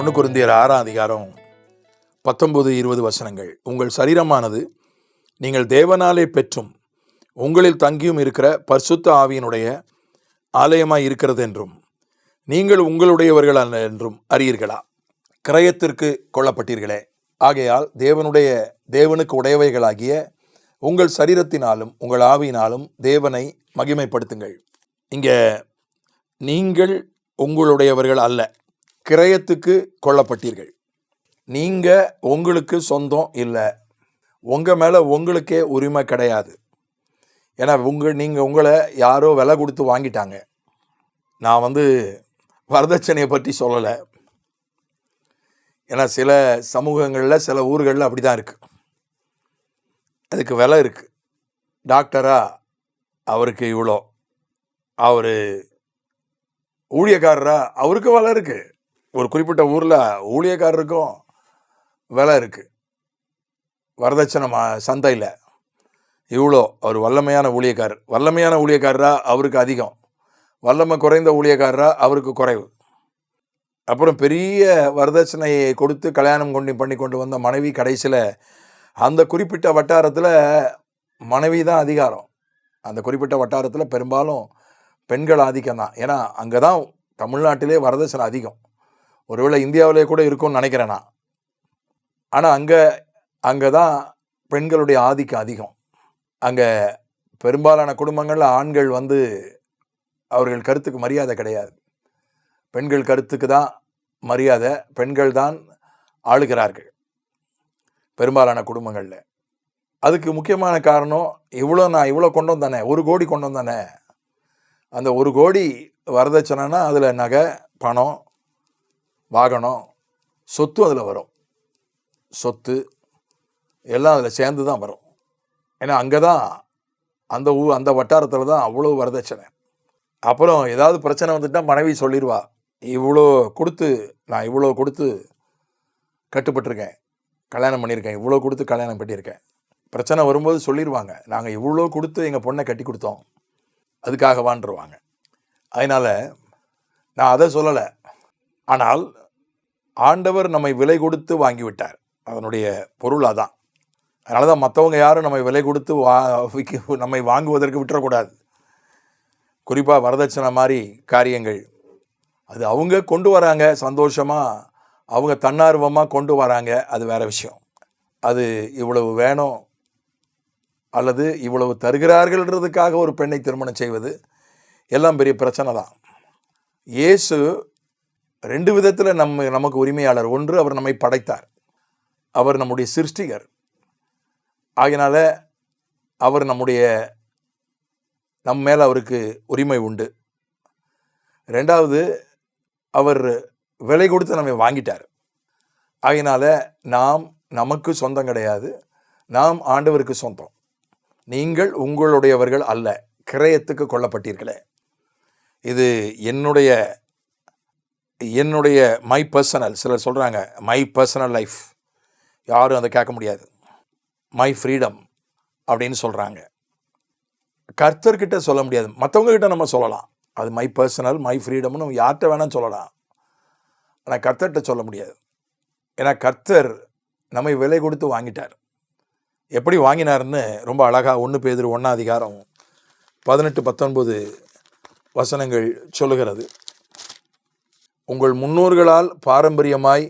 1 கொரிந்தியர் 6ஆம் அதிகாரம் 19-20 வசனங்கள். உங்கள் சரீரமானது நீங்கள் தேவனாலே பெற்றும் உங்களில் தங்கியும் இருக்கிற பரிசுத்த ஆவியினுடைய ஆலயமாய் இருக்கிறது என்றும் நீங்கள் உங்களுடையவர்கள் அல்ல என்றும் அறியீர்களா? கிரயத்திற்கு கொள்ளப்பட்டீர்களே. ஆகையால் தேவனுக்கு உடையவைகளாகிய உங்கள் சரீரத்தினாலும் உங்கள் ஆவியினாலும் தேவனை மகிமைப்படுத்துங்கள். இங்கே நீங்கள் உங்களுடையவர்கள் அல்ல, கிரயத்துக்கு கொள்ளப்பட்டீர்கள். நீங்கள் உங்களுக்கு சொந்தம் இல்லை, உங்கள் மேலே உங்களுக்கே உரிமை கிடையாது. ஏன்னா நீங்கள் உங்களை யாரோ விலை கொடுத்து வாங்கிட்டாங்க. நான் வரதட்சணையை பற்றி சொல்லலை. ஏன்னா சில சமூகங்களில் சில ஊர்களில் அப்படி தான் இருக்குது. அதுக்கு விலை இருக்குது. டாக்டரா அவருக்கு இவ்வளோ, அவர் ஊழியக்காரரா அவருக்கு விலை இருக்குது. ஒரு குறிப்பிட்ட ஊரில் ஊழியக்காரருக்கும் விலை இருக்குது. வரதட்சணை சந்தையில் இவ்வளோ, அவர் வல்லமையான ஊழியக்காரரா அவருக்கு அதிகம், வல்லமை குறைந்த ஊழியக்காரரா அவருக்கு குறைவு. அப்புறம் பெரிய வரதட்சணையை கொடுத்து கல்யாணம் பண்ணி கொண்டு வந்த மனைவி கடைசியில் அந்த குறிப்பிட்ட வட்டாரத்தில் மனைவி தான் அதிகாரம். அந்த குறிப்பிட்ட வட்டாரத்தில் பெரும்பாலும் பெண்கள் ஆதிக்கம் தான். ஏன்னா அங்கே தான் தமிழ்நாட்டிலே வரதட்சணை அதிகம். ஒருவேளை இந்தியாவிலே கூட இருக்கும்னு நினைக்கிறேன் நான். ஆனால் அங்கே தான் பெண்களுடைய ஆதிக்கம் அதிகம். அங்கே பெரும்பாலான குடும்பங்களில் ஆண்கள் அவர்கள் கருத்துக்கு மரியாதை கிடையாது. பெண்கள் கருத்துக்கு தான் மரியாதை. பெண்கள் தான் ஆளுகிறார்கள் பெரும்பாலான குடும்பங்களில். அதுக்கு முக்கியமான காரணம், நான் இவ்வளோ கொண்டு வந்தானே, 1 கோடி கொண்டு வந்தானே. அந்த 1 கோடி வரதட்சணைனா அதில் நகை, பணம், வாகனம், சொத்து அதில் வரும். சொத்து எல்லாம் அதில் சேர்ந்து தான் வரும். ஏன்னா அங்கே தான் அந்த வட்டாரத்தில் தான் அவ்வளோ வரதட்சணை. அப்புறம் ஏதாவது பிரச்சனை வந்துட்டால் மனைவி சொல்லிடுவா, நான் இவ்வளோ கொடுத்து கட்டுப்பட்டிருக்கேன், கல்யாணம் பண்ணியிருக்கேன், இவ்வளோ கொடுத்து கல்யாணம் பண்ணியிருக்கேன். பிரச்சனை வரும்போது சொல்லிடுவாங்க, நாங்கள் இவ்வளோ கொடுத்து எங்கள் பொண்ணை கட்டி கொடுத்தோம், அதுக்காக வாழ்ந்துருவாங்க. அதனால் நான் அதை சொல்லலை. ஆனால் ஆண்டவர் நம்மை விலை கொடுத்து வாங்கிவிட்டார். அதனுடைய பொருள் அதான். அதனால தான் மற்றவங்க யாரும் நம்மை விலை கொடுத்து நம்மை வாங்குவதற்கு விட்டுறக்கூடாது. குறிப்பாக வரதட்சணை மாதிரி காரியங்கள், அது அவங்க கொண்டு வராங்க சந்தோஷமாக, அவங்க தன்னார்வமாக கொண்டு வராங்க, அது வேறு விஷயம். அது இவ்வளவு வேணும் அல்லது இவ்வளவு தருகிறார்கள்ன்றதுக்காக ஒரு பெண்ணை திருமணம் செய்வது எல்லாம் பெரிய பிரச்சனை தான். இயேசு 2 விதத்தில் நமக்கு உரிமையாளர். ஒன்று, அவர் நம்மை படைத்தார், அவர் நம்முடைய சிருஷ்டிகர். ஆகையினால அவர் நம் மேலே அவருக்கு உரிமை உண்டு. 2வது, அவர் விலை கொடுத்து நம்மை வாங்கிட்டார். ஆகையினால நமக்கு சொந்தம் கிடையாது, நாம் ஆண்டவருக்கு சொந்தம். நீங்கள் உங்களுடையவர்கள் அல்ல, கிரயத்துக்கு கொள்ளப்பட்டீர்களே. இது என்னுடைய மை பர்சனல், சிலர் சொல்கிறாங்க மை பர்சனல் லைஃப், யாரும் அதை கேட்க முடியாது. மை ஃப்ரீடம் அப்படின்னு சொல்கிறாங்க. கர்த்தர்கிட்ட சொல்ல முடியாது, மற்றவங்ககிட்ட நம்ம சொல்லலாம். அது மை பர்சனல், மை ஃப்ரீடம்னு யார்கிட்ட வேணால் சொல்லலாம். ஆனால் கர்த்தர்கிட்ட சொல்ல முடியாது. ஏன்னா கர்த்தர் நம்மை விலை கொடுத்து வாங்கிட்டார். எப்படி வாங்கினார்னு ரொம்ப அழகாக 1 பேதுரு 1ஆம் அதிகாரம் 18-19 வசனங்கள் சொல்லுகிறது. உங்கள் முன்னோர்களால் பாரம்பரியமாய்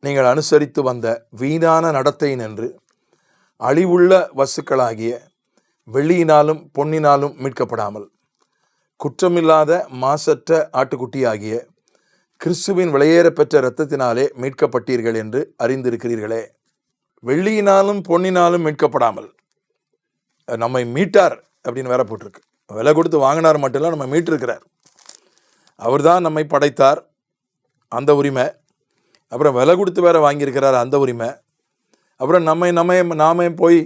நீங்கள் அனுசரித்து வந்த வீணான நடத்தை நின்று அழிவுள்ள வஸ்துக்களாகிய வெள்ளியினாலும் பொன்னினாலும் மீட்கப்படாமல் குற்றமில்லாத மாசற்ற ஆட்டுக்குட்டியாகிய கிறிஸ்துவின் விலையேற பெற்ற இரத்தத்தினாலே மீட்கப்பட்டீர்கள் என்று அறிந்திருக்கிறீர்களே. வெள்ளியினாலும் பொன்னினாலும் மீட்கப்படாமல், நம்மை மீட்டார் அப்படின்னு வேற போட்டிருக்கு. விலை கொடுத்து வாங்கினார் மட்டும் இல்லை, நம்ம மீட்டிருக்கிறார். அவர் தான் நம்மை படைத்தார், அந்த உரிமை. அப்புறம் விலை கொடுத்து வேற வாங்கியிருக்கிறார், அந்த உரிமை. அப்புறம் நாமே போய்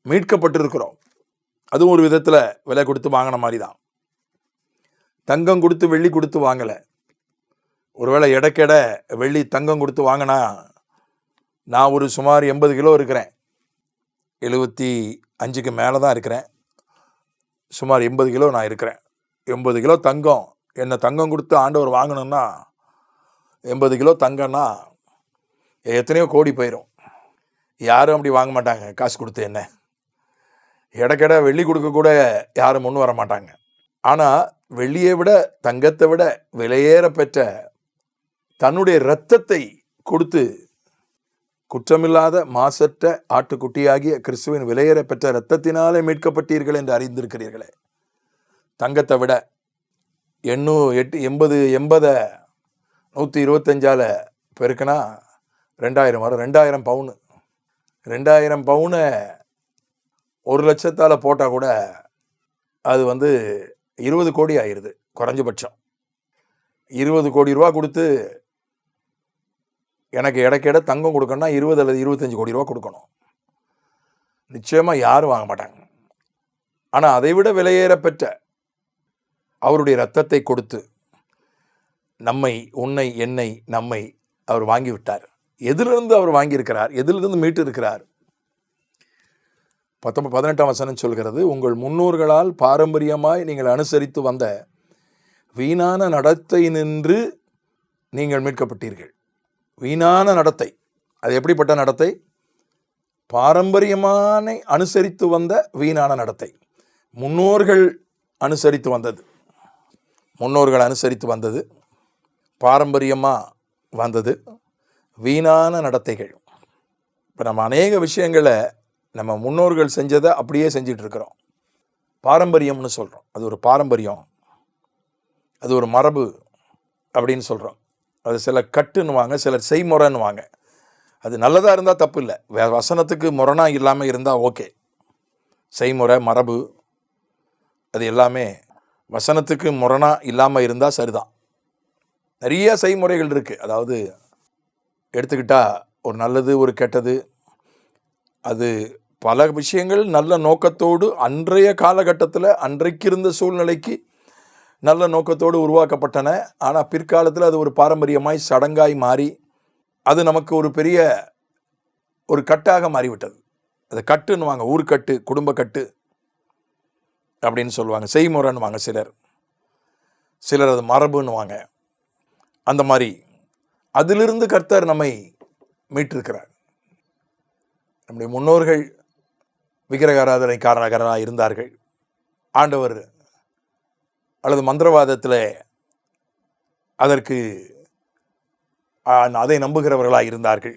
மீட்கப்பட்டிருக்கிறோம். அதுவும் ஒரு விதத்தில் விலை கொடுத்து வாங்கின மாதிரி தான். தங்கம் கொடுத்து வெள்ளி கொடுத்து வாங்கலை. ஒருவேளை எடைக்கெடை வெள்ளி தங்கம் கொடுத்து வாங்கினா, நான் ஒரு சுமார் 80 கிலோ இருக்கிறேன், 75க்கு மேலே தான் இருக்கிறேன், சுமார் 80 கிலோ நான் இருக்கிறேன். 80 கிலோ தங்கம், என்னை தங்கம் கொடுத்து ஆண்டவர் வாங்கணும்னா 80 கிலோ தங்கம்னா எத்தனையோ கோடி போயிடும். யாரும் அப்படி வாங்க மாட்டாங்க காசு கொடுத்து. என்ன எடைக்கெடை வெள்ளி கொடுக்க கூட யாரும் முன் வர மாட்டாங்க. ஆனால் வெள்ளியை விட தங்கத்தை விட விலையேற பெற்ற தன்னுடைய இரத்தத்தை கொடுத்து குற்றமில்லாத மாசற்ற ஆட்டுக்குட்டியாகிய கிறிஸ்துவின் விலையேற பெற்ற இரத்தத்தினாலே மீட்கப்பட்டீர்கள் என்று அறிந்திருக்கிறீர்களே. தங்கத்தை விட 80 125 பெருக்கினா 2000 வரும். 2000 பவுனு 2000 பவுனை 1 லட்சத்தால் போட்டால் கூட அது 20 கோடி ஆயிடுது குறைஞ்சபட்சம். 20 கோடி ரூபா கொடுத்து எனக்கு இடைக்கேட தங்கம் கொடுக்கணும்னா 20 அல்லது 25 கோடி ரூபா கொடுக்கணும். நிச்சயமாக யாரும் வாங்க மாட்டாங்க. ஆனால் அதை விட விலையேற பெற்ற அவருடைய இரத்தத்தை கொடுத்து நம்மை, உன்னை, என்னை, நம்மை அவர் வாங்கி விட்டார். எதிலிருந்து அவர் வாங்கியிருக்கிறார்? எதிலிருந்து மீட்டு இருக்கிறார்? 18ஆம் வசனம் சொல்கிறது, உங்கள் முன்னோர்களால் பாரம்பரியமாய் நீங்கள் அனுசரித்து வந்த வீணான நடத்தை நின்று நீங்கள் மீட்கப்பட்டீர்கள். வீணான நடத்தை, அது எப்படிப்பட்ட நடத்தை? பாரம்பரியமான அனுசரித்து வந்த வீணான நடத்தை. முன்னோர்கள் அனுசரித்து வந்தது, முன்னோர்கள் அனுசரித்து வந்தது, பாரம்பரியமாக வந்தது வீணான நடத்தைகள். இப்போ நம்ம அநேக விஷயங்களை நம்ம முன்னோர்கள் செஞ்சதை அப்படியே செஞ்சிட்டு இருக்கிறோம். பாரம்பரியம்னு சொல்கிறோம். அது ஒரு பாரம்பரியம், அது ஒரு மரபு அப்படின்னு சொல்கிறோம். அது சில கட்டுன்னுவாங்க, சிலர் செய்முறைன்னுவாங்க. அது நல்லதாக இருந்தால் தப்பு இல்லை, வசனத்துக்கு முரணாக இல்லாமல் இருந்தால் ஓகே. செய்முறை, மரபு, அது எல்லாமே வசனத்துக்கு முரணாக இல்லாமல் இருந்தால் சரிதான். நிறைய செய்முறைகள் இருக்குது. அதாவது எடுத்துக்கிட்டால் ஒரு நல்லது ஒரு கெட்டது, அது பல விஷயங்கள் நல்ல நோக்கத்தோடு அன்றைய காலகட்டத்தில் அன்றைக்கு இருந்த சூழ்நிலைக்கு நல்ல நோக்கத்தோடு உருவாக்கப்பட்டன. ஆனால் பிற்காலத்தில் அது ஒரு பாரம்பரியமாய் சடங்காய் மாறி அது நமக்கு ஒரு பெரிய ஒரு கட்டாக மாறிவிட்டது. அது கட்டுன்னுவாங்க, ஊர்க்கட்டு, குடும்ப கட்டு அப்படின்னு சொல்லுவாங்க. செய்முறைன்னுவாங்க சிலர் அது மரபுன்னுவாங்க. அந்த மாதிரி அதிலிருந்து கர்த்தர் நம்மை மீட்டிருக்கிறார். நம்முடைய முன்னோர்கள் விக்கிரகாராதனைக்காரராக இருந்தார்கள். ஆண்டவர் அல்லது மந்திரவாதத்தில் அதற்கு அதை நம்புகிறவர்களாக இருந்தார்கள்,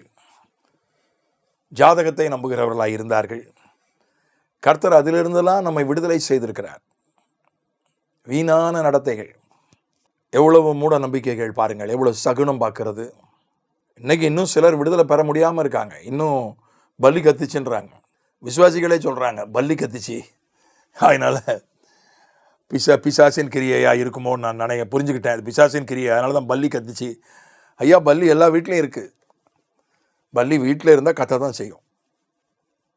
ஜாதகத்தை நம்புகிறவர்களாக இருந்தார்கள். கர்த்தர் அதிலிருந்தெல்லாம் நம்மை விடுதலை செய்திருக்கிறார். வீணான நடத்தைகள், எவ்வளவு மூட நம்பிக்கைகள் பாருங்கள், எவ்வளவு சகுனம் பார்க்கறது. இன்னைக்கு இன்னும் சிலர் விடுதலை பெற முடியாமல் இருக்காங்க. இன்னும் பல்லி கத்திச்சுன்றாங்க. விசுவாசிகளே சொல்கிறாங்க பல்லி கத்திச்சு, அதனால் பிசாசின் கிரியையாக இருக்குமோன்னு நான் புரிஞ்சுக்கிட்டேன். அது பிசாசின் கிரியை, அதனால தான் பல்லி கத்திச்சு. ஐயா, பல்லி எல்லா வீட்லேயும் இருக்குது. பல்லி வீட்டில் இருந்தால் கத்த தான் செய்யும்.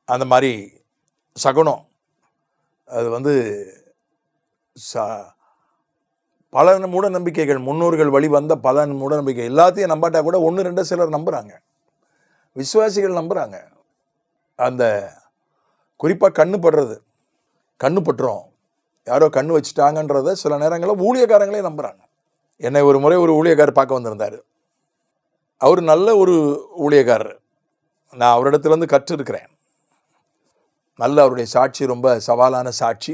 அந்த மாதிரி சகுனம், அது பல மூட நம்பிக்கைகள், முன்னோர்கள் வழி வந்த பல மூட நம்பிக்கை எல்லாத்தையும் நம்பாட்டா கூட 1-2 சிலர் நம்புகிறாங்க, விசுவாசிகள் நம்புகிறாங்க. அந்த குறிப்பாக கண்ணு பட்டுரும், யாரோ கண்ணு வச்சுட்டாங்கன்றத சில நேரங்களில் ஊழியக்காரங்களே நம்புகிறாங்க. என்னை ஒரு முறை ஒரு ஊழியக்காரர் பார்க்க வந்திருந்தார். அவர் நல்ல ஒரு ஊழியக்காரர், நான் அவரிடத்துலேருந்து கற்றுருக்கிறேன். நல்ல அவருடைய சாட்சி ரொம்ப சவாலான சாட்சி.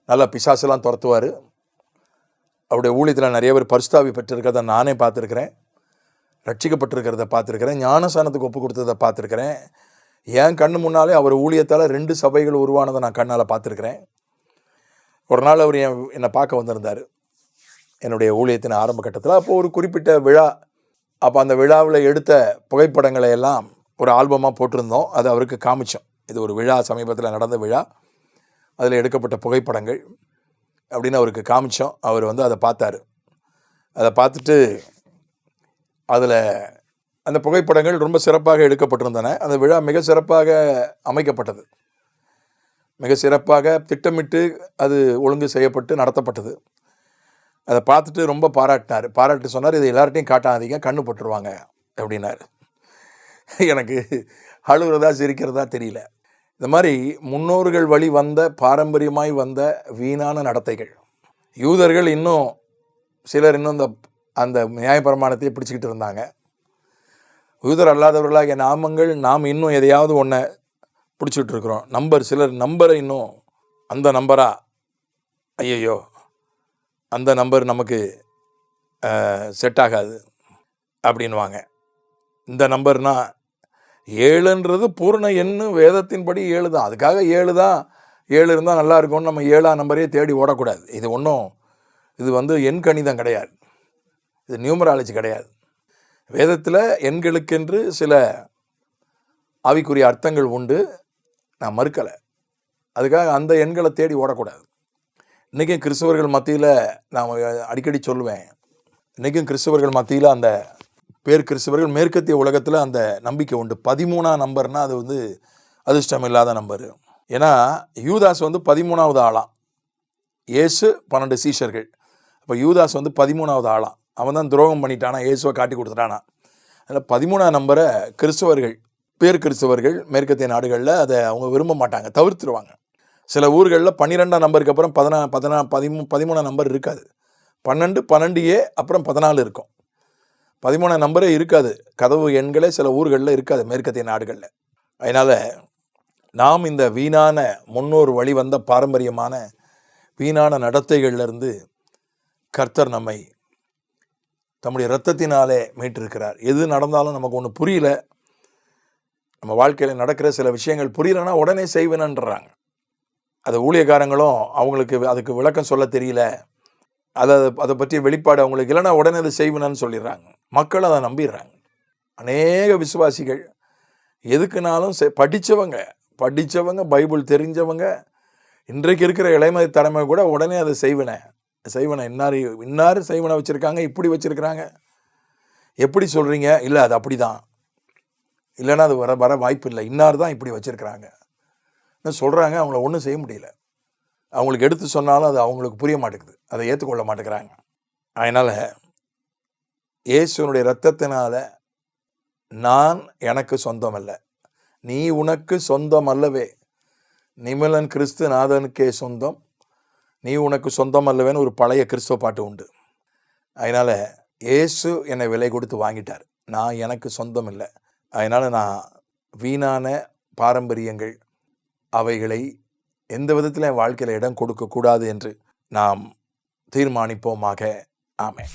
நல்லா பிசாசெல்லாம் துரத்துவார். அவருடைய ஊழியத்தில் நிறைய பேர் பரிசுத்தாவி பெற்றிருக்கிறத நானே பார்த்துருக்கிறேன், ரட்சிக்கப்பட்டிருக்கிறத பார்த்துருக்கிறேன், ஞானஸ்நானத்துக்கு ஒப்பு கொடுத்ததை பார்த்துருக்கிறேன். என் கண்ணு முன்னாலே அவர் ஊழியத்தால் 2 சபைகள் உருவானதை நான் கண்ணால் பார்த்துருக்கிறேன். ஒரு நாள் அவர் என்னை பார்க்க வந்திருந்தார் என்னுடைய ஊழியத்தின் ஆரம்ப கட்டத்தில். அப்போது ஒரு குறிப்பிட்ட விழா, அப்போ அந்த விழாவில் எடுத்த புகைப்படங்களை எல்லாம் ஒரு ஆல்பமாக போட்டிருந்தோம். அதை அவருக்கு காமிச்சோம். இது ஒரு விழா, சமீபத்தில் நடந்த விழா, அதில் எடுக்கப்பட்ட புகைப்படங்கள் அப்படின்னு அவருக்கு காமிச்சோம். அவர் அதை பார்த்தார். அதை பார்த்துட்டு அதில் அந்த புகைப்படங்கள் ரொம்ப சிறப்பாக எடுக்கப்பட்டிருந்தன. அந்த விழா மிக சிறப்பாக அமைக்கப்பட்டது, மிக சிறப்பாக திட்டமிட்டு அது ஒழுங்கு செய்யப்பட்டு நடத்தப்பட்டது. அதை பார்த்துட்டு ரொம்ப பாராட்டு சொன்னார். இதை எல்லார்ட்டையும் காட்டாதீங்க, கண்ணு பட்டுருவாங்க அப்படின்னாரு. எனக்கு அழுகிறதா சிரிக்கிறதா தெரியல. இந்த மாதிரி முன்னோர்கள் வழி வந்த பாரம்பரியமாய் வந்த வீணான நடத்தைகள். யூதர்கள் இன்னும் சிலர் இன்னும் இந்த அந்த நியாயப்பிரமாணத்தையே பிடிச்சிக்கிட்டு இருந்தாங்க. யூதர் அல்லாதவர்களாகிய நாம் இன்னும் எதையாவது ஒன்றை பிடிச்சிட்டு இருக்கிறோம். சிலர் நம்பரை இன்னும் அந்த நம்பரா, ஐயையோ அந்த நம்பர் நமக்கு செட் ஆகாது அப்படின்வாங்க. இந்த நம்பர்னா 7ன்றது பூர்ண எண்ணு, வேதத்தின்படி 7 தான். அதுக்காக 7 தான், 7 இருந்தால் நல்லா இருக்கும்னு நம்ம 7ஆம் நம்பரையே தேடி ஓடக்கூடாது. இது எண் கணிதம் கிடையாது, இது நியூமராலஜி கிடையாது. வேதத்தில் எண்களுக்கென்று சில ஆவிக்குரிய அர்த்தங்கள் உண்டு, நான் மறுக்கலை. அதுக்காக அந்த எண்களை தேடி ஓடக்கூடாது. இன்றைக்கும் கிறிஸ்தவர்கள் மத்தியில் நான் அடிக்கடி சொல்லுவேன், இன்றைக்கும் கிறிஸ்தவர்கள் மத்தியில் அந்த கிறிஸ்தவர்கள் மேற்கத்திய உலகத்தில் அந்த நம்பிக்கை உண்டு. 13ஆம் நம்பர்னால் அது அதிர்ஷ்டம் இல்லாத நம்பர். ஏன்னா யூதாஸ் 13வது ஆளாம், இயேசு 12 சீஷர்கள். அப்போ யூதாஸ் 13வது ஆளாம். அவன் தான் துரோகம் பண்ணிட்டானா, இயேசுவை காட்டி கொடுத்துட்டானா. அதில் 13ஆம் நம்பரை கிறிஸ்தவர்கள் மேற்கத்திய நாடுகளில் அதை அவங்க விரும்ப மாட்டாங்க, தவிர்த்துருவாங்க. சில ஊர்களில் 12ஆம் நம்பருக்கு அப்புறம் 13ஆம் நம்பர் இருக்காது. 12A அப்புறம் 14 இருக்கும். 13ஆம் நம்பரே இருக்காது. கதவு எண்களே சில ஊர்களில் இருக்காது மேற்கத்திய நாடுகளில். அதனால் நாம் இந்த வீணான முன்னோர் வழி வந்த பாரம்பரியமான வீணான நடத்தைகள்லேருந்து கர்த்தர் நம்மை தம்முடைய இரத்தத்தினாலே மீட்டிருக்கிறார். எது நடந்தாலும் நமக்கு ஒன்று புரியல, நம்ம வாழ்க்கையில் நடக்கிற சில விஷயங்கள் புரியலைன்னா உடனே செய்வேனன்றாங்க. அது ஊழியக்காரங்களும் அவங்களுக்கு அதுக்கு விளக்கம் சொல்ல தெரியல, அதை பற்றிய வெளிப்பாடு அவங்களுக்கு இல்லைன்னா உடனே அதை செய்வேனன்னு சொல்லிடுறாங்க. மக்கள் அதை நம்பிடுறாங்க. அநேக விசுவாசிகள் எதுக்குனாலும் படித்தவங்க பைபிள் தெரிஞ்சவங்க, இன்றைக்கு இருக்கிற இளைமை தலைமை கூட உடனே அதை செய்வனை இன்னார் செய்வனை வச்சுருக்காங்க, இப்படி வச்சுருக்கிறாங்க, எப்படி சொல்கிறீங்க, இல்லை அது அப்படி தான், இல்லைன்னா அது வர வாய்ப்பு இல்லை, இன்னார் தான் இப்படி வச்சுருக்கிறாங்க சொல்கிறாங்க. அவங்கள ஒன்றும் செய்ய முடியல. அவங்களுக்கு எடுத்து சொன்னாலும் அது அவங்களுக்கு புரிய மாட்டேங்குது, அதை ஏற்றுக்கொள்ள மாட்டேங்கிறாங்க. அதனால் இயேசுனுடைய இரத்தத்தினால நான் எனக்கு சொந்தம் அல்ல, நீ உனக்கு சொந்தம் அல்லவே, நிமலன் கிறிஸ்து நாதனுக்கே சொந்தம், நீ உனக்கு சொந்தம் அல்லவேன்னு ஒரு பழைய கிறிஸ்துவ பாட்டு உண்டு. அதனால் இயேசு என்னை விலை கொடுத்து வாங்கிட்டார், நான் எனக்கு சொந்தம் இல்லை. அதனால் நான் வீணான பாரம்பரியங்கள் அவைகளை எந்த விதத்தில் என் வாழ்க்கையில் இடம் கொடுக்கக்கூடாது என்று நாம் தீர்மானிப்போமாக. ஆமென்.